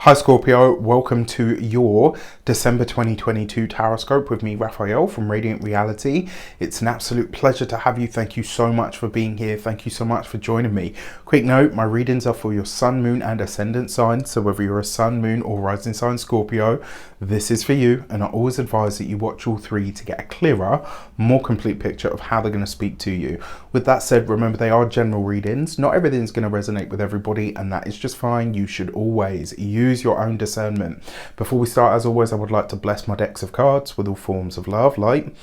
Hi Scorpio, welcome to your December 2022 Taroscope with me, Raphael from Reydiant Reality. It's an absolute pleasure to have you. Thank you so much for being here. Thank you so much for joining me. Quick note, my readings are for your sun, moon and ascendant signs. So whether you're a sun, moon or rising sign Scorpio, this is for you. And I always advise that you watch all three to get a clearer, more complete picture of how they're going to speak to you. With that said, remember they are general readings. Not everything's going to resonate with everybody, and that is just fine. You should always use your own discernment. Before we start, as always, I would like to bless my decks of cards with all forms of love, light,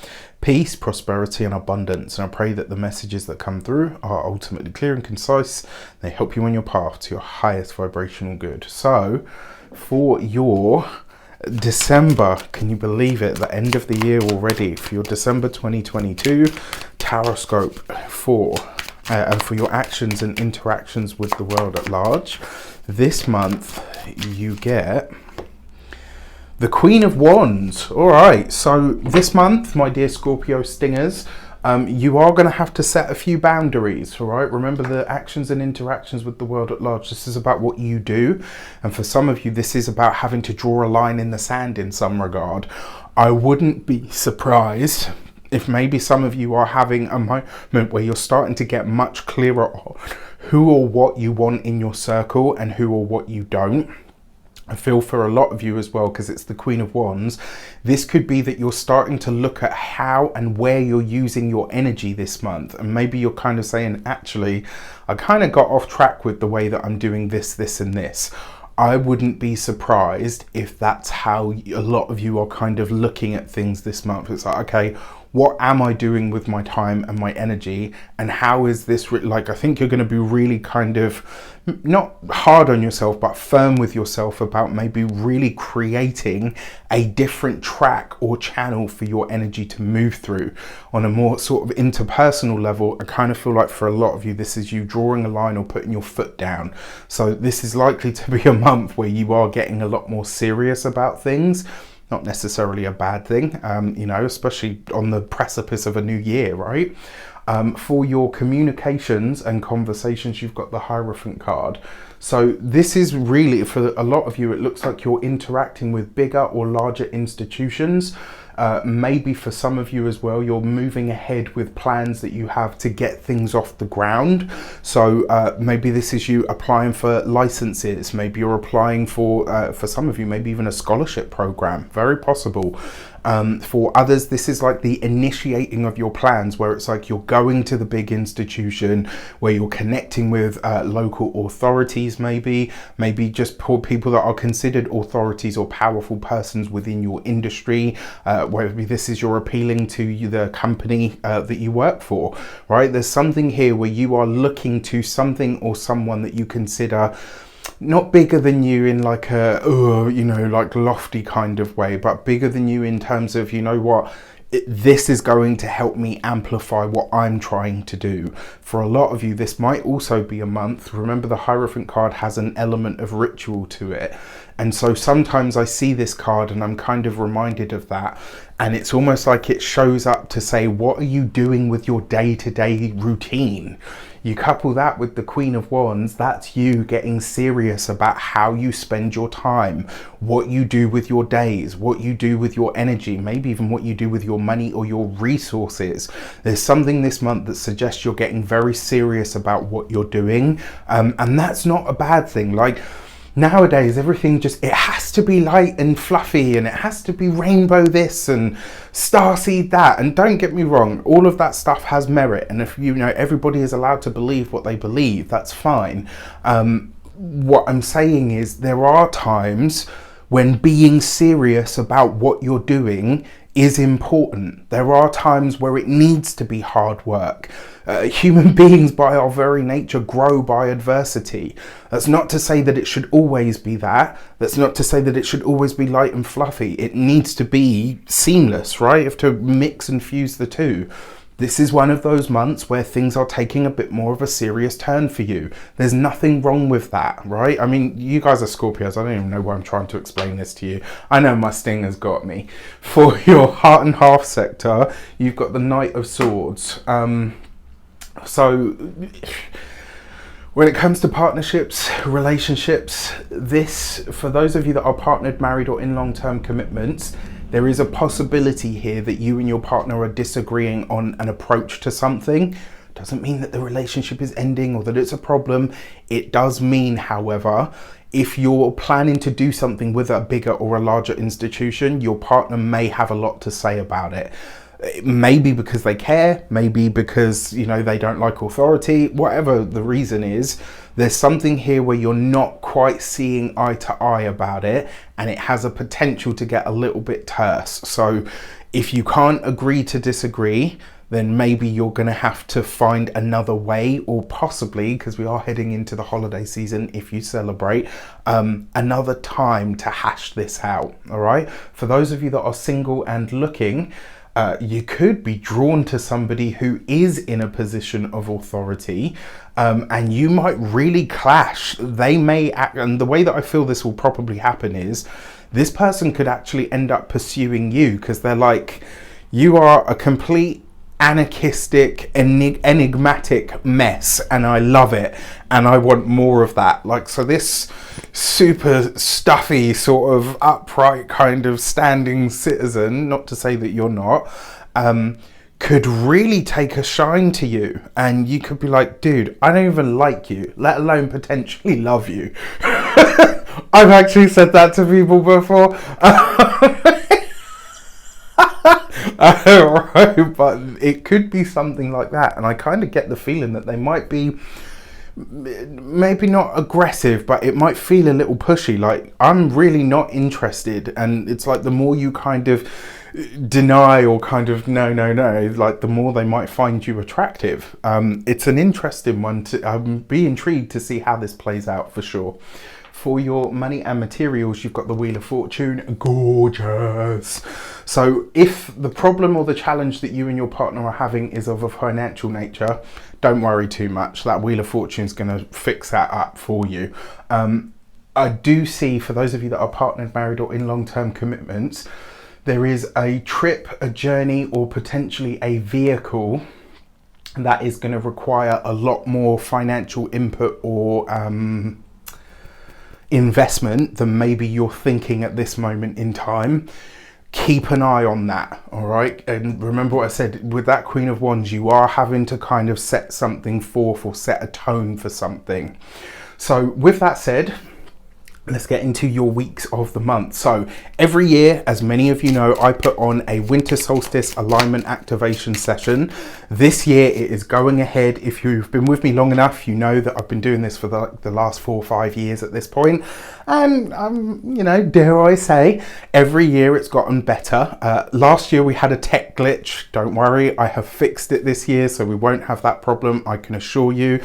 peace, prosperity and abundance. And I pray that the messages that come through are ultimately clear and concise. They help you on your path to your highest vibrational good. So for your December, can you believe it, the end of the year already, for your December 2022 Taroscope and for your actions and interactions with the world at large, this month you get the Queen of Wands. All right, so this month, my dear Scorpio stingers, you are going to have to set a few boundaries, all right? Remember, the actions and interactions with the world at large, this is about what you do. And for some of you, this is about having to draw a line in the sand in some regard. I wouldn't be surprised if maybe some of you are having a moment where you're starting to get much clearer on who or what you want in your circle and who or what you don't. I feel for a lot of you as well, because it's the Queen of Wands. This could be that you're starting to look at how and where you're using your energy this month. And maybe you're kind of saying, actually, I kind of got off track with the way that I'm doing this, this and this. I wouldn't be surprised if that's how a lot of you are kind of looking at things this month. It's like, okay, what am I doing with my time and my energy, and how is this like, I think you're going to be really kind of not hard on yourself but firm with yourself about maybe really creating a different track or channel for your energy to move through on a more sort of interpersonal level. I kind of feel like for a lot of you, this is you drawing a line or putting your foot down. So this is likely to be a month where you are getting a lot more serious about things. Not necessarily a bad thing, you know, especially on the precipice of a new year, right? For your communications and conversations, you've got the Hierophant card. So this is really, for a lot of you, it looks like you're interacting with bigger or larger institutions. Maybe for some of you as well, you're moving ahead with plans that you have to get things off the ground. So maybe this is you applying for licenses. Maybe you're applying for some of you, maybe even a scholarship program. Very possible. For others, this is like the initiating of your plans, where it's like you're going to the big institution, where you're connecting with local authorities, maybe just people that are considered authorities or powerful persons within your industry. Maybe this is you're appealing to the company that you work for, right? There's something here where you are looking to something or someone that you consider not bigger than you in like a, you know, like lofty kind of way, but bigger than you in terms of, you know what, this is going to help me amplify what I'm trying to do. For a lot of you, this might also be a month. Remember, the Hierophant card has an element of ritual to it. And so sometimes I see this card and I'm kind of reminded of that. And it's almost like it shows up to say, what are you doing with your day-to-day routine? You couple that with the Queen of Wands, that's you getting serious about how you spend your time, what you do with your days, what you do with your energy, maybe even what you do with your money or your resources. There's something this month that suggests you're getting very serious about what you're doing. And that's not a bad thing. Like, nowadays, everything just, it has to be light and fluffy, and it has to be rainbow this and starseed that. And don't get me wrong, all of that stuff has merit. And if, you know, everybody is allowed to believe what they believe, that's fine. What I'm saying is there are times when being serious about what you're doing is important. There are times where it needs to be hard work. Human beings by our very nature grow by adversity. That's not to say that it should always be that. That's not to say that it should always be light and fluffy. It needs to be seamless, right? You have to mix and fuse the two. This is one of those months where things are taking a bit more of a serious turn for you. There's nothing wrong with that, right? I mean, you guys are Scorpios. I don't even know why I'm trying to explain this to you. I know my sting has got me. For your heart and half sector, you've got the Knight of Swords. So When it comes to partnerships, relationships, this, for those of you that are partnered, married, or in long-term commitments, there is a possibility here that you and your partner are disagreeing on an approach to something. Doesn't mean that the relationship is ending or that it's a problem. It does mean, however, if you're planning to do something with a bigger or a larger institution, your partner may have a lot to say about it. Maybe because they care, maybe because, you know, they don't like authority, whatever the reason is, there's something here where you're not quite seeing eye to eye about it, and it has a potential to get a little bit terse. So if you can't agree to disagree, then maybe you're going to have to find another way, or possibly, because we are heading into the holiday season if you celebrate, another time to hash this out. All right, for those of you that are single and looking, you could be drawn to somebody who is in a position of authority, and you might really clash. They may act, and the way that I feel this will probably happen is this person could actually end up pursuing you because they're like, you are a complete anarchistic, enigmatic mess, and I love it, and I want more of that. Like, so this super stuffy, sort of upright kind of standing citizen, not to say that you're not, could really take a shine to you, and you could be like, dude, I don't even like you, let alone potentially love you. I've actually said that to people before. Right, but it could be something like that, and I kind of get the feeling that they might be maybe not aggressive, but it might feel a little pushy, like, I'm really not interested, and it's like the more you kind of deny or kind of no, like the more they might find you attractive. It's an interesting one to be intrigued to see how this plays out for sure. For your money and materials, you've got the Wheel of Fortune. Gorgeous. So if the problem or the challenge that you and your partner are having is of a financial nature, don't worry too much. That Wheel of Fortune is going to fix that up for you. I do see, for those of you that are partnered, married, or in long-term commitments, there is a trip, a journey, or potentially a vehicle that is going to require a lot more financial input or investment than maybe you're thinking at this moment in time. Keep an eye on that, all right? And remember what I said, with that Queen of Wands, you are having to kind of set something forth or set a tone for something. So with that said, let's get into your weeks of the month. So every year, as many of you know, I put on a winter solstice alignment activation session. This year it is going ahead. If you've been with me long enough, you know that I've been doing this for the last 4 or 5 years at this point. And you know, dare I say, every year it's gotten better. Last year we had a tech glitch. Don't worry, I have fixed it this year, so we won't have that problem, I can assure you.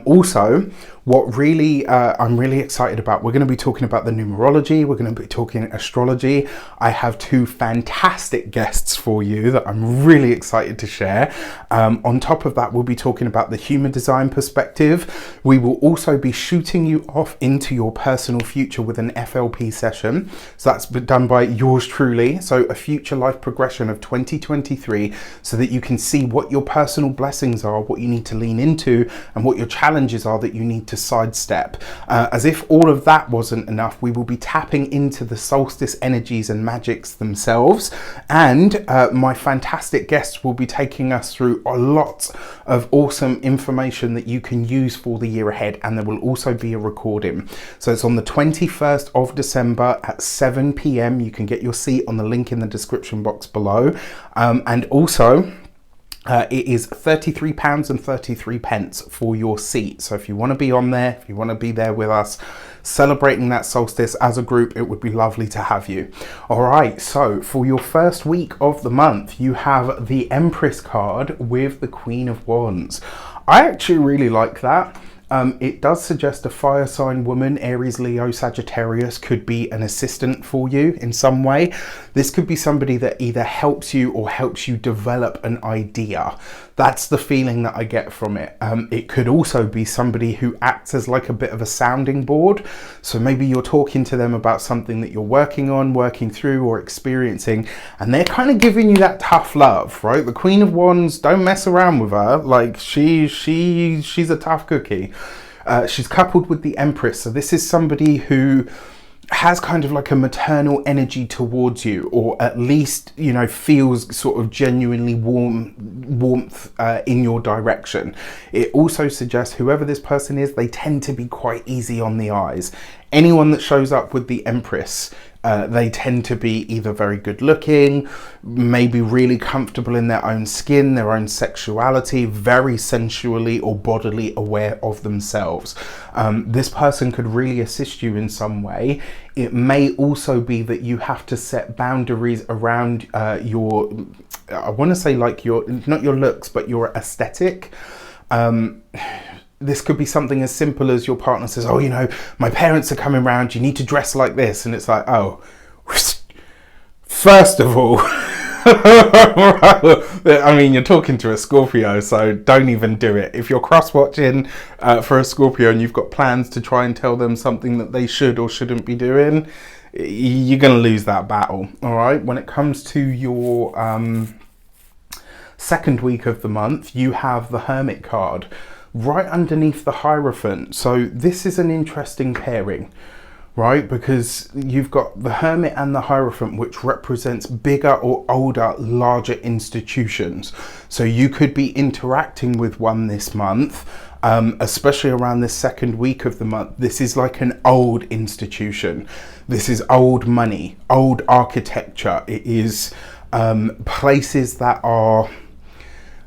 Also, what really I'm really excited about, we're going to be talking about the numerology, we're going to be talking astrology. I have 2 fantastic guests for you that I'm really excited to share. On top of that, we'll be talking about the human design perspective. We will also be shooting you off into your personal future with an FLP session. So that's been done by yours truly. So a future life progression of 2023, so that you can see what your personal blessings are, what you need to lean into, and what your challenges are that you need to sidestep. As if all of that wasn't enough, we will be tapping into the solstice energies and magics themselves, and my fantastic guests will be taking us through a lot of awesome information that you can use for the year ahead, and there will also be a recording. So it's on the 21st of December at 7 p.m. You can get your seat on the link in the description box below, and also it is £33.33 for your seat. So if you want to be on there, if you want to be there with us celebrating that solstice as a group, it would be lovely to have you. All right, so for your first week of the month, you have the Empress card with the Queen of Wands. I actually really like that. It does suggest a fire sign woman, Aries, Leo, Sagittarius, could be an assistant for you in some way. This could be somebody that either helps you or helps you develop an idea. That's the feeling that I get from it. It could also be somebody who acts as like a bit of a sounding board. So maybe you're talking to them about something that you're working on, working through, or experiencing, and they're kind of giving you that tough love, right? The Queen of Wands, don't mess around with her. Like she's a tough cookie. She's coupled with the Empress. So this is somebody who has kind of like a maternal energy towards you, or at least, you know, feels sort of genuinely warmth in your direction. It also suggests whoever this person is, they tend to be quite easy on the eyes. Anyone that shows up with the Empress, they tend to be either very good looking, maybe really comfortable in their own skin, their own sexuality, very sensually or bodily aware of themselves. This person could really assist you in some way. It may also be that you have to set boundaries around your, I want to say like your, not your looks, but your aesthetic. This could be something as simple as your partner says, oh, you know, my parents are coming round, you need to dress like this. And it's like, oh, first of all, I mean, you're talking to a Scorpio, so don't even do it. If you're cross-watching for a Scorpio and you've got plans to try and tell them something that they should or shouldn't be doing, you're going to lose that battle, all right? When it comes to your second week of the month, you have the Hermit card right underneath the Hierophant. So this is an interesting pairing, right? Because you've got the Hermit and the Hierophant, which represents bigger or older, larger institutions. So you could be interacting with one this month, especially around the second week of the month. This is like an old institution. This is old money, old architecture. It is places that are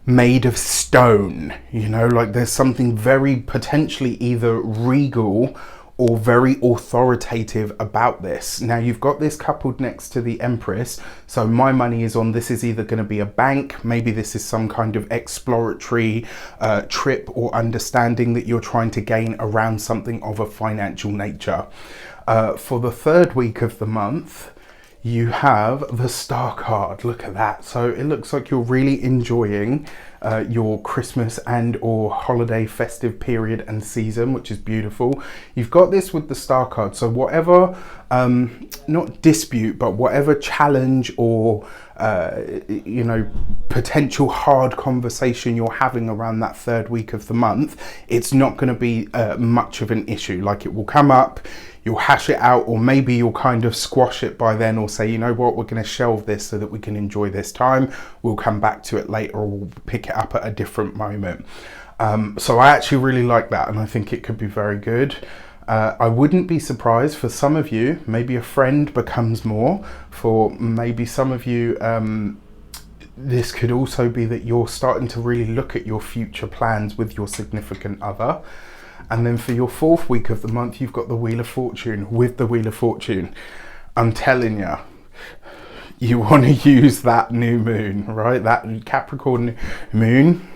made of stone, you know, like there's something very potentially either regal or very authoritative about this. Now you've got this coupled next to the Empress, so my money is on this is either going to be a bank, maybe this is some kind of exploratory trip or understanding that you're trying to gain around something of a financial nature. For the third week of the month, you have the Star card. Look at that. So it looks like you're really enjoying your Christmas and or holiday festive period and season, which is beautiful. You've got this with the Star card. So whatever, not dispute, but whatever challenge or, you know, potential hard conversation you're having around that third week of the month, it's not going to be much of an issue. Like it will come up, you'll hash it out, or maybe you'll kind of squash it by then, or say, you know what, we're going to shelve this so that we can enjoy this time. We'll come back to it later, or we'll pick it up at a different moment. So I actually really like that, and I think it could be very good. I wouldn't be surprised for some of you, maybe a friend becomes more. For maybe some of you, this could also be that you're starting to really look at your future plans with your significant other. And then for your fourth week of the month, you've got the Wheel of Fortune. With the Wheel of Fortune, I'm telling you, you want to use that new moon, right? That Capricorn moon.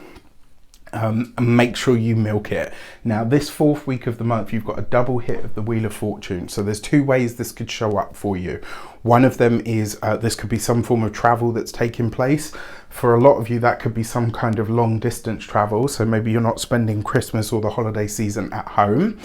And make sure you milk it. Now this fourth week of the month, you've got a double hit of the Wheel of Fortune. So there's two ways this could show up for you. One of them is this could be some form of travel that's taking place. For a lot of you, that could be some kind of long distance travel. So maybe you're not spending Christmas or the holiday season at home.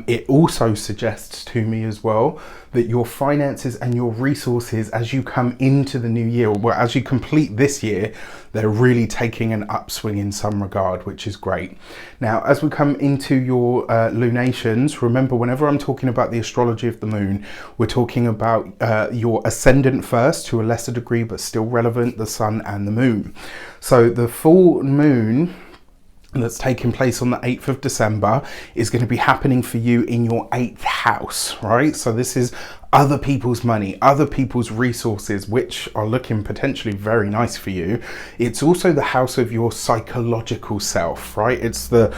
It also suggests to me as well that your finances and your resources as you come into the new year, or as you complete this year, they're really taking an upswing in some regard, which is great. Now, as we come into your lunations, remember, whenever I'm talking about the astrology of the moon, we're talking about your ascendant first, to a lesser degree, but still relevant, the sun and the moon. So the full moon that's taking place on the 8th of December is going to be happening for you in your 8th house, right? So this is other people's money, other people's resources, which are looking potentially very nice for you. It's also the house of your psychological self, right? It's the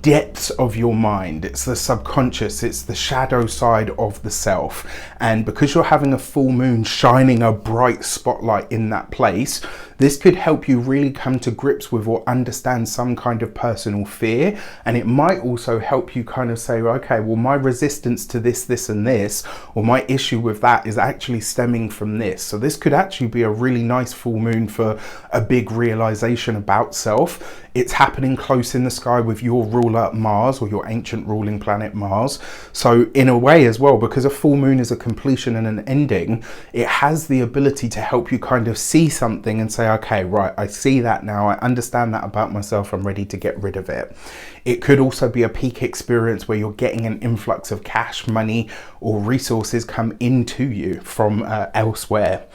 depths of your mind. It's the subconscious. It's the shadow side of the self. And because you're having a full moon shining a bright spotlight in that place, this could help you really come to grips with or understand some kind of personal fear. And it might also help you kind of say, okay, well, my resistance to this, this, and this, or my issue with that is actually stemming from this. So this could actually be a really nice full moon for a big realization about self. It's happening close in the sky with your ruler Mars, or your ancient ruling planet Mars. So in a way as well, because a full moon is a completion and an ending, it has the ability to help you kind of see something and say, okay, right, I see that now, I understand that about myself, I'm ready to get rid of it. It could also be a peak experience where you're getting an influx of cash, money, or resources come into you from elsewhere.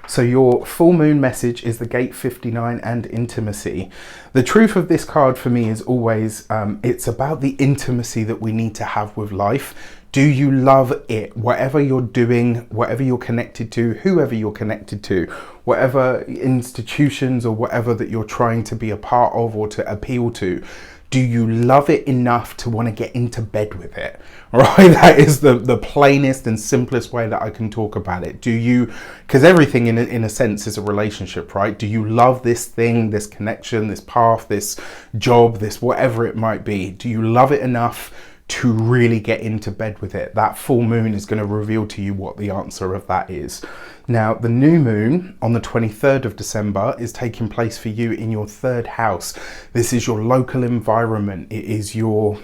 So your full moon message is the gate 59 and intimacy. The truth of this card for me is always, it's about the intimacy that we need to have with life. Do you love it? Whatever you're doing, whatever you're connected to, whoever you're connected to, whatever institutions or whatever that you're trying to be a part of or to appeal to, do you love it enough to want to get into bed with it? Right? That is the plainest and simplest way that I can talk about it. Do you, because everything in a sense is a relationship, right? Do you love this thing, this connection, this path, this job, this whatever it might be? Do you love it enough to really get into bed with it? That full moon is going to reveal to you what the answer of that is. Now, the new moon on the 23rd of December is taking place for you in your 3rd house. This is your local environment. It is your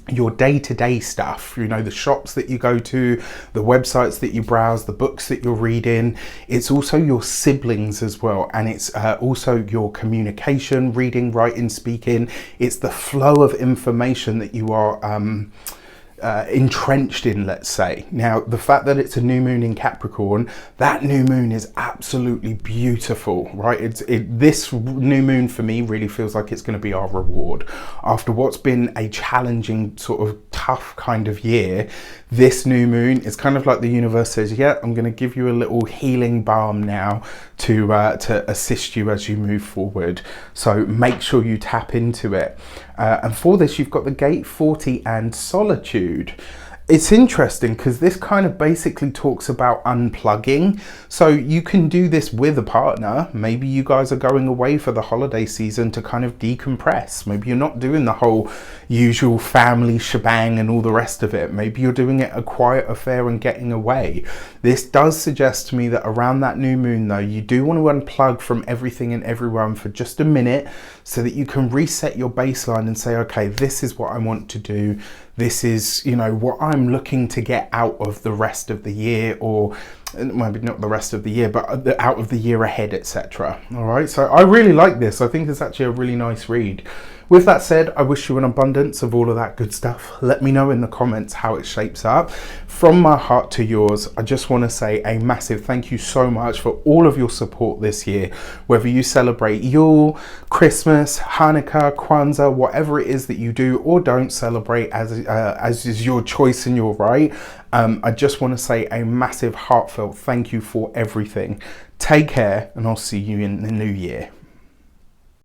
day-to-day stuff, you know, the shops that you go to, the websites that you browse, the books that you're reading. It's also your siblings as well, and it's also your communication, reading, writing, speaking. It's the flow of information that you are entrenched in, let's say. Now, the fact that it's a new moon in Capricorn, that new moon is absolutely beautiful, right? This new moon for me really feels like it's going to be our reward. After what's been a challenging, sort of tough kind of year, this new moon is kind of like the universe says, yeah, I'm going to give you a little healing balm now to assist you as you move forward. So make sure you tap into it. And for this, you've got the gate 40 and solitude. It's interesting because this kind of basically talks about unplugging. So you can do this with a partner. Maybe you guys are going away for the holiday season to kind of decompress. Maybe you're not doing the whole usual family shebang and all the rest of it. Maybe you're doing it a quiet affair and getting away. This does suggest to me that around that new moon though, you do want to unplug from everything and everyone for just a minute so that you can reset your baseline and say, okay, this is what I want to do. This is, you know, what I'm looking to get out of the rest of the year, or maybe not the rest of the year, but out of the year ahead, etc. All right, so I really like this. I think it's actually a really nice read. With that said, I wish you an abundance of all of that good stuff. Let me know in the comments how it shapes up. From my heart to yours, I just want to say a massive thank you so much for all of your support this year. Whether you celebrate Yule, Christmas, Hanukkah, Kwanzaa, whatever it is that you do or don't celebrate, as is your choice and your right, I just want to say a massive heartfelt thank you for everything. Take care, and I'll see you in the new year.